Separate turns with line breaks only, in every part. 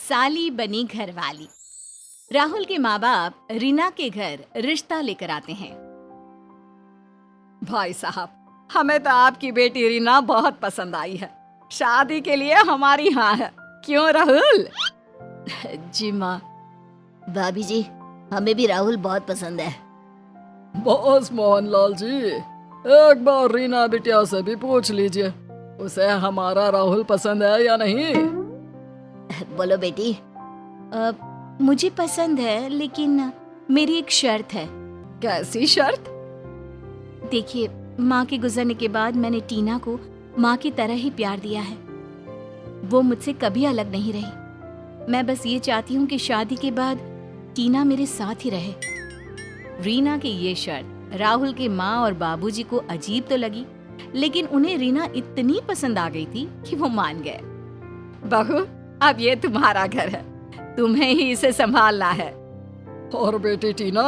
साली बनी घरवाली। राहुल के माँ बाप रीना के घर रिश्ता लेकर आते हैं। भाई साहब, हमें तो आपकी बेटी रीना बहुत पसंद आई है। शादी के लिए हमारी हाँ है। क्यों राहुल?
जी माँ। भाभी जी, हमें भी राहुल बहुत पसंद है।
बॉस मोहनलाल जी, एक बार रीना बिटिया से भी पूछ लीजिए उसे हमारा राहुल पसंद है या नहीं।
बोलो बेटी।
मुझे पसंद है, लेकिन मेरी एक शर्त है।
कैसी शर्त?
देखिए, माँ के गुजरने के बाद मैंने टीना को माँ की तरह ही प्यार दिया है। वो मुझसे कभी अलग नहीं रही। मैं बस ये चाहती हूँ कि शादी के बाद टीना मेरे साथ ही रहे। रीना की ये शर्त राहुल के माँ और बाबूजी को अजीब तो लगी, लेकिन उन्हें रीना इतनी पसंद आ गई थी कि वो मान गए। बहू, अब ये तुम्हारा घर है, तुम्हें ही इसे संभालना है।
और बेटी टीना,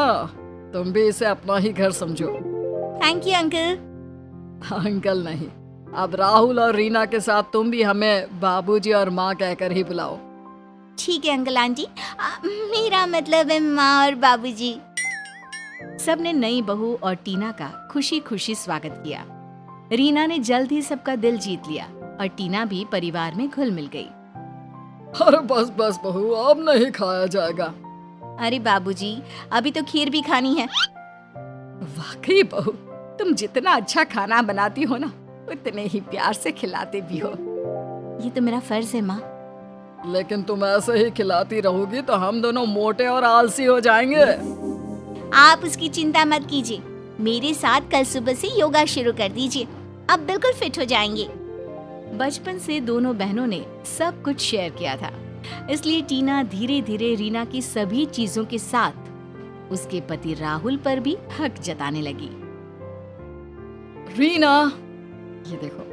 तुम भी इसे अपना ही घर समझो।
Thank you uncle.
अंकल नहीं, अब राहुल और रीना के साथ तुम भी हमें बाबूजी और माँ कहकर ही बुलाओ।
ठीक है अंकल आंटी, मेरा मतलब है माँ और बाबूजी। सबने नई बहू और टीना का खुशी खुशी स्वागत किया। रीना ने जल्द ही सबका दिल जीत लिया और टीना भी परिवार में घुल मिल गई।
अरे बस बस बहू, अब नहीं खाया जाएगा।
अरे बाबूजी, अभी तो खीर भी खानी है। वाकई बहू, तुम जितना अच्छा खाना बनाती हो ना, उतने ही प्यार से खिलाते भी हो। ये तो मेरा फर्ज है माँ।
लेकिन तुम ऐसे ही खिलाती रहोगी तो हम दोनों मोटे और आलसी हो जाएंगे।
आप उसकी चिंता मत कीजिए, मेरे साथ कल सुबह से योगा शुरू कर दीजिए, अब बिल्कुल फिट हो जाएंगे। बचपन से दोनों बहनों ने सब कुछ शेयर किया था, इसलिए टीना धीरे धीरे रीना की सभी चीजों के साथ उसके पति राहुल पर भी हक जताने लगी।
रीना, ये देखो,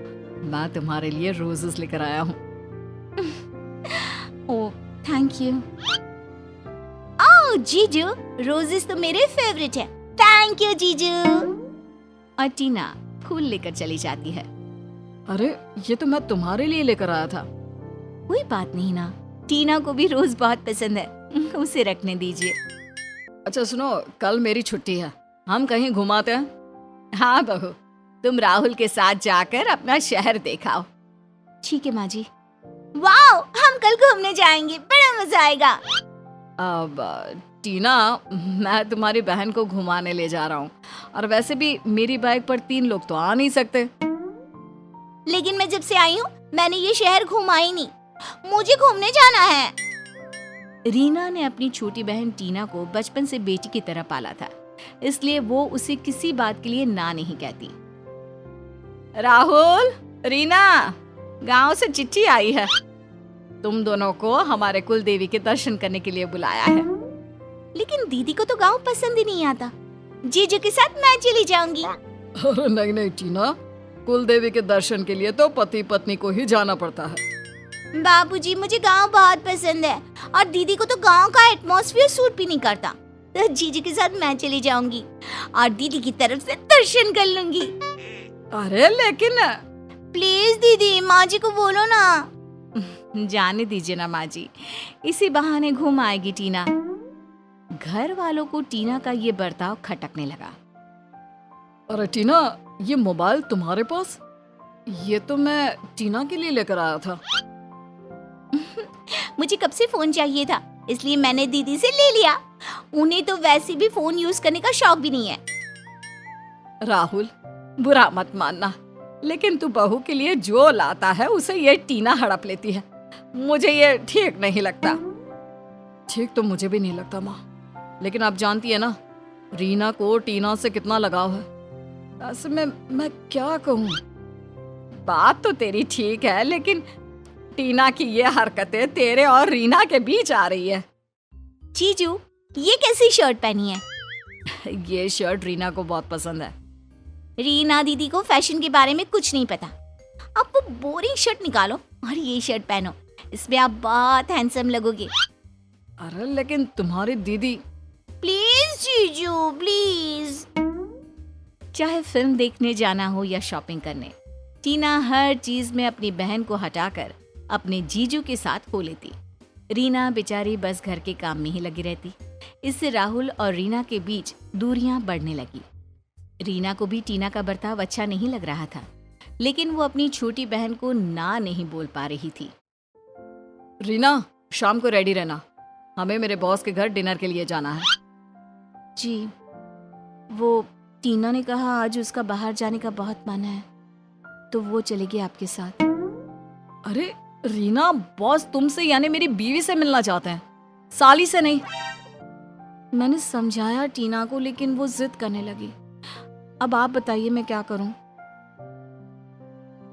मैं तुम्हारे लिए रोजेस लेकर आया हूँ।
ओह, थैंक यू। ओह जीजू, रोजेस तो मेरे फेवरेट है। थैंक यू जीजू। और टीना फूल लेकर चली जाती है।
अरे, ये तो मैं तुम्हारे लिए लेकर आया था।
कोई बात नहीं ना, टीना को भी रोज बहुत पसंद है, उसे रखने दीजिए।
अच्छा सुनो, कल मेरी छुट्टी है, हम कहीं घुमाते हैं।
हाँ बहू, तुम राहुल के साथ जाकर अपना शहर देखाओ। ठीक है माँ जी। वाओ, हम कल घूमने जाएंगे, बड़ा मजा आएगा।
अब टीना, मैं तुम्हारी बहन को घुमाने ले जा रहा हूँ, और वैसे भी मेरी बाइक पर 3 लोग तो आ नहीं सकते।
लेकिन मैं जब से आई हूँ मैंने ये शहर घूमा ही नहीं, मुझे घूमने जाना है। रीना ने अपनी छोटी बहन टीना को बचपन से बेटी की तरह पाला था, इसलिए वो उसे किसी बात के लिए ना नहीं कहती। राहुल, रीना, गांव से चिट्ठी आई है, तुम दोनों को हमारे कुल देवी के दर्शन करने के लिए बुलाया है। लेकिन दीदी को तो गांव पसंद ही नहीं आता, जीजू के साथ मैं चली जाऊंगी।
अरे नहीं नहीं टीना, कुल देवी के दर्शन के लिए तो पति पत्नी को ही जाना पड़ता है।
बाबूजी, मुझे गांव बहुत पसंद है और दीदी को तो गांव का एटमॉस्फेयर सूट भी नहीं करता, तो जीजू के साथ मैं चली जाऊंगी और दीदी की तरफ से दर्शन कर लूंगी।
अरे लेकिन
प्लीज दीदी, माँ जी को बोलो ना। जाने दीजिए ना माँ जी, इसी बहाने घूम आएगी टीना। घर वालों को टीना का ये बर्ताव खटकने लगा।
अरे टीना, ये मोबाइल तुम्हारे पास? ये तो मैं टीना के लिए लेकर आया था।
मुझे कब से फोन चाहिए था, इसलिए मैंने दीदी से ले लिया। उन्हें तो वैसे भी फोन यूज करने का शौक भी नहीं है।
राहुल, बुरा मत मानना, लेकिन तू बहू के लिए जो लाता है उसे ये टीना हड़प लेती है। मुझे ये ठीक नहीं लगता। ठीक तो मुझे भी नहीं लगता माँ, लेकिन आप जानती है ना, रीना को टीना से कितना लगाव है। ऐसे में मैं क्या कहूँ? बात तो तेरी ठीक है, लेकिन टीना की ये हरकतें तेरे और रीना के बीच आ रही है।
जीजू, ये कैसी शर्ट पहनी है?
ये शर्ट रीना को बहुत पसंद है।
रीना दीदी को फैशन के बारे में कुछ नहीं पता। अब वो बोरिंग शर्ट निकालो और ये शर्ट पहनो, इसमें आप बहुत हैंडसम लगोगे।
अरे लेकिन तुम्हारी दीदी।
प्लीज जीजू, प्लीज। चाहे फिल्म देखने जाना हो या शॉपिंग करने, टीना हर चीज में अपनी बहन को हटाकर अपने जीजू के साथ हो लेती। रीना बेचारी बस घर के काम में ही लगी रहती। इससे राहुल और रीना के बीच दूरियां बढ़ने लगी। रीना को भी टीना का बर्ताव अच्छा नहीं लग रहा था, लेकिन वो अपनी छोटी बहन को ना नहीं बोल पा रही थी।
रीना, शाम को रेडी रहना, हमें मेरे बॉस के घर डिनर के लिए जाना है।
जी, वो टीना ने कहा आज उसका बाहर जाने का बहुत मन है, तो वो चलेगी आपके साथ।
अरे रीना, बॉस तुमसे यानी मेरी बीवी से मिलना चाहते हैं, साली से नहीं।
मैंने समझाया टीना को, लेकिन वो जिद करने लगी। अब आप बताइए मैं क्या करूं?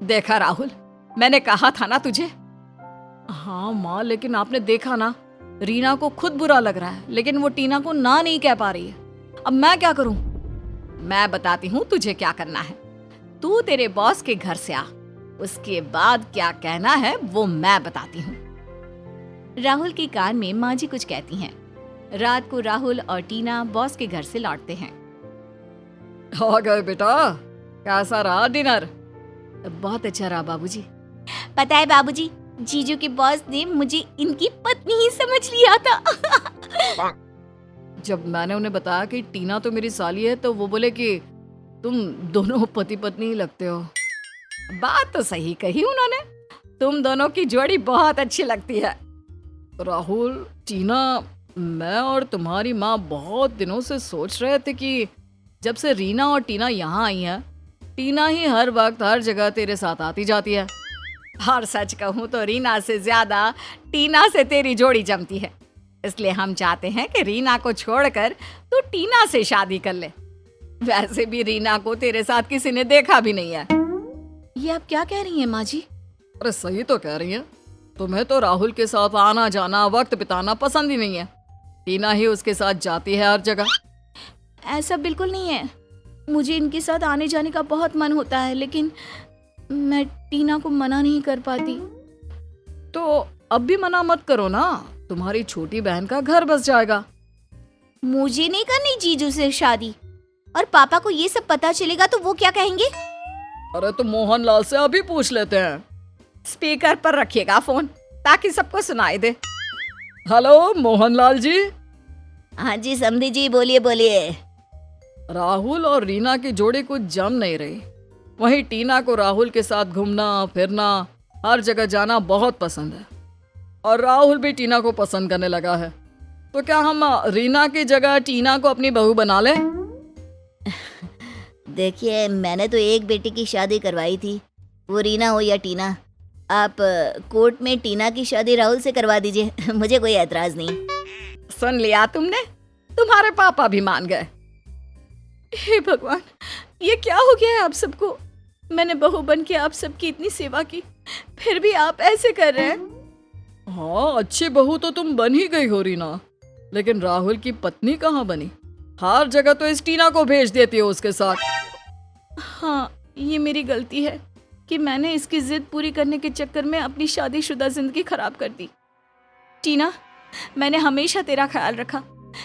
देखा राहुल, मैंने कहा था ना तुझे। हाँ माँ, लेकिन आपने देखा ना, रीना को खुद बुरा लग रहा है, लेकिन वो टीना को ना नहीं कह पा रही है। अब मैं क्या करूं? मैं बताती हूँ तुझे क्या करना है। तू तेरे बॉस के घर से आ, उसके बाद क्या कहना है वो मैं बताती हूँ।
राहुल के कान में माँ जी कुछ कहती हैं। रात को राहुल और टीना बॉस के घर से लौटते हैं।
आ गए बेटा, कैसा रहा डिनर?
बहुत अच्छा रहा बाबूजी। पता है बाबूजी, जीजू के बॉस ने मुझे इनकी पत्नी ही समझ लिया था।
जब मैंने उन्हें बताया कि टीना तो मेरी साली है, तो वो बोले कि तुम दोनों पति पत्नी ही लगते हो। बात तो सही कही उन्होंने, तुम दोनों की जोड़ी बहुत अच्छी लगती है। राहुल, टीना, मैं और तुम्हारी माँ बहुत दिनों से सोच रहे थे कि जब से रीना और टीना यहाँ आई हैं, टीना ही हर वक्त हर जगह तेरे साथ आती जाती है। और सच कहूँ तो रीना से ज्यादा टीना से तेरी जोड़ी जमती है, इसलिए हम चाहते हैं कि रीना को छोड़कर तू टीना से शादी कर ले। वैसे भी रीना को तेरे साथ किसी ने देखा भी नहीं है।
ये आप क्या कह रही हैं माँ जी?
अरे सही तो कह रही हैं, तुम्हें तो राहुल के साथ आना जाना वक्त बिताना पसंद ही नहीं है। टीना ही उसके साथ जाती है हर जगह।
ऐसा बिल्कुल नहीं है, मुझे इनके साथ आने जाने का बहुत मन होता है, लेकिन मैं टीना को मना नहीं कर पाती।
तो अब भी मना मत करो ना, तुम्हारी छोटी बहन का घर बस जाएगा।
मुझे नहीं करनी जीजू से शादी, और पापा को ये सब पता चलेगा तो वो क्या कहेंगे?
अरे तो मोहनलाल से अभी पूछ लेते हैं। स्पीकर पर रखिएगा फोन ताकि सबको सुनाई दे। हेलो मोहनलाल जी।
हाँ जी समधी जी, बोलिए बोलिए।
राहुल और रीना की जोड़ी कुछ जम नहीं रही। वहीं टीना को राहुल के साथ घूमना फिरना हर जगह जाना बहुत पसंद है, और राहुल भी टीना को पसंद करने लगा है। तो क्या हम रीना की जगह टीना को अपनी बहू बना लें?
देखिए, मैंने तो एक बेटी की शादी करवाई थी, वो रीना हो या टीना। आप कोर्ट में टीना की शादी राहुल से करवा दीजिए, मुझे कोई एतराज नहीं।
सुन लिया तुमने, तुम्हारे पापा भी मान गए।
हे भगवान, ये क्या हो गया है आप सबको? मैंने बहू बन के आप सबकी इतनी सेवा की, फिर भी आप ऐसे कर रहे हैं।
हाँ, अच्छी बहू तो तुम बन ही गई हो रीना, लेकिन राहुल की पत्नी कहाँ बनी? हर जगह तो इस टीना को भेज देती हो उसके साथ।
हाँ, ये मेरी गलती है कि मैंने इसकी जिद पूरी करने के चक्कर में अपनी शादीशुदा जिंदगी खराब कर दी। टीना, मैंने हमेशा तेरा ख्याल रखा,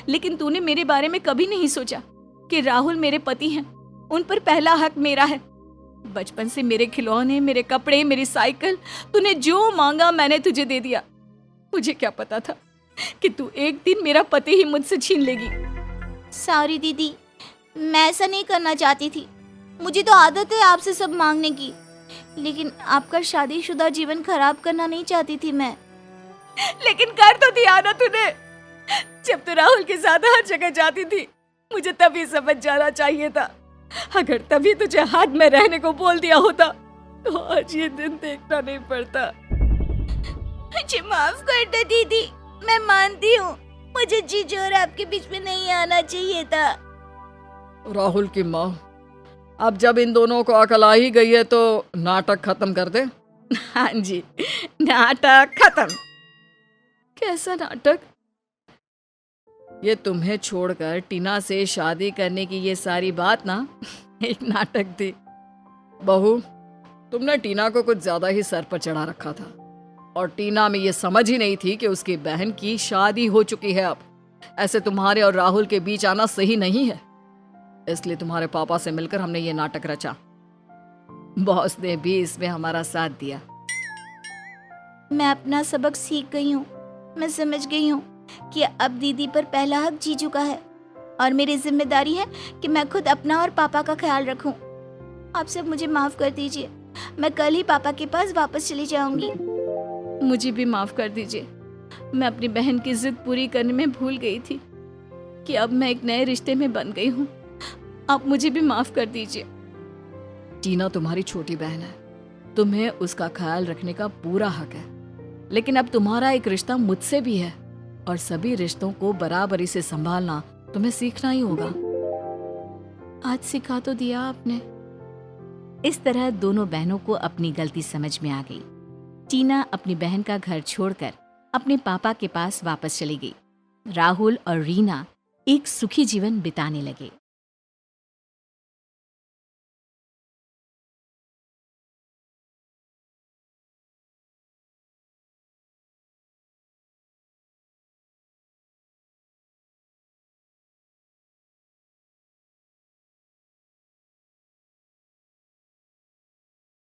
लेकिन तूने मेरे बारे में कभी नहीं सोचा कि राहुल मेरे पति हैं, उन पर पहला हक मेरा है। बचपन से मेरे खिलौने, मेरे कपड़े, मेरी साइकिल, तूने जो मांगा मैंने तुझे दे दिया। मुझे क्या पता था कि तू एक दिन मेरा पति ही मुझसे छीन लेगी।
सॉरी दीदी, मैं ऐसा नहीं करना चाहती थी, मुझे तो आदत है आपसे सब मांगने की, लेकिन आपका शादीशुदा जीवन खराब करना नहीं चाहती थी मैं।
लेकिन कर तो दिया ना तूने। जब तू राहुल के साथ हर जगह जाती थी, मुझे तभी समझ जाना चाहिए था। अगर तभी तुझे हाथ में रहने को बोल दिया होता तो आज ये दिन देखना नहीं पड़ता।
मुझे माफ कर दो दीदी, मैं मानती हूँ, मुझे जीजू और आपके बीच में नहीं आना चाहिए था।
राहुल की माँ, अब जब इन दोनों को अकल आ ही गई है तो नाटक खत्म कर दे।
हाँ जी, नाटक खत्म। कैसा नाटक?
ये तुम्हें छोड़कर टीना से शादी करने की ये सारी बात ना एक नाटक थी। बहू, तुमने टीना को कुछ ज्यादा ही सर पर चढ़ा रखा था, और टीना में ये समझ ही नहीं थी कि उसकी बहन की शादी हो चुकी है। अब ऐसे तुम्हारे और राहुल के बीच आना सही नहीं है, इसलिए तुम्हारे पापा से मिलकर हमने ये नाटक रचा। बॉस ने भी इसमें हमारा साथ दिया।
मैं अपना सबक सीख गई हूँ, मैं समझ गई हूँ कि अब दीदी पर पहला हक जीजू का है और मेरी जिम्मेदारी है कि मैं खुद अपना और पापा का ख्याल रखूं। आप सब मुझे माफ कर दीजिए। मैं कल ही पापा के पास वापस चली जाऊंगी।
मुझे भी माफ कर दीजिए। मैं अपनी बहन की जिद पूरी करने में भूल गई थी कि अब मैं एक नए रिश्ते में बन गई हूँ। आप मुझे भी माफ कर दीजिए।
टीना तुम्हारी छोटी बहन है, तुम्हें उसका ख्याल रखने का पूरा हक है, लेकिन अब तुम्हारा एक रिश्ता मुझसे भी है और सभी रिश्तों को बराबरी से संभालना तुम्हें सीखना ही होगा।
आज सिखा तो दिया आपने।
इस तरह दोनों बहनों को अपनी गलती समझ में आ गई। टीना अपनी बहन का घर छोड़कर अपने पापा के पास वापस चली गई। राहुल और रीना एक सुखी जीवन बिताने लगे।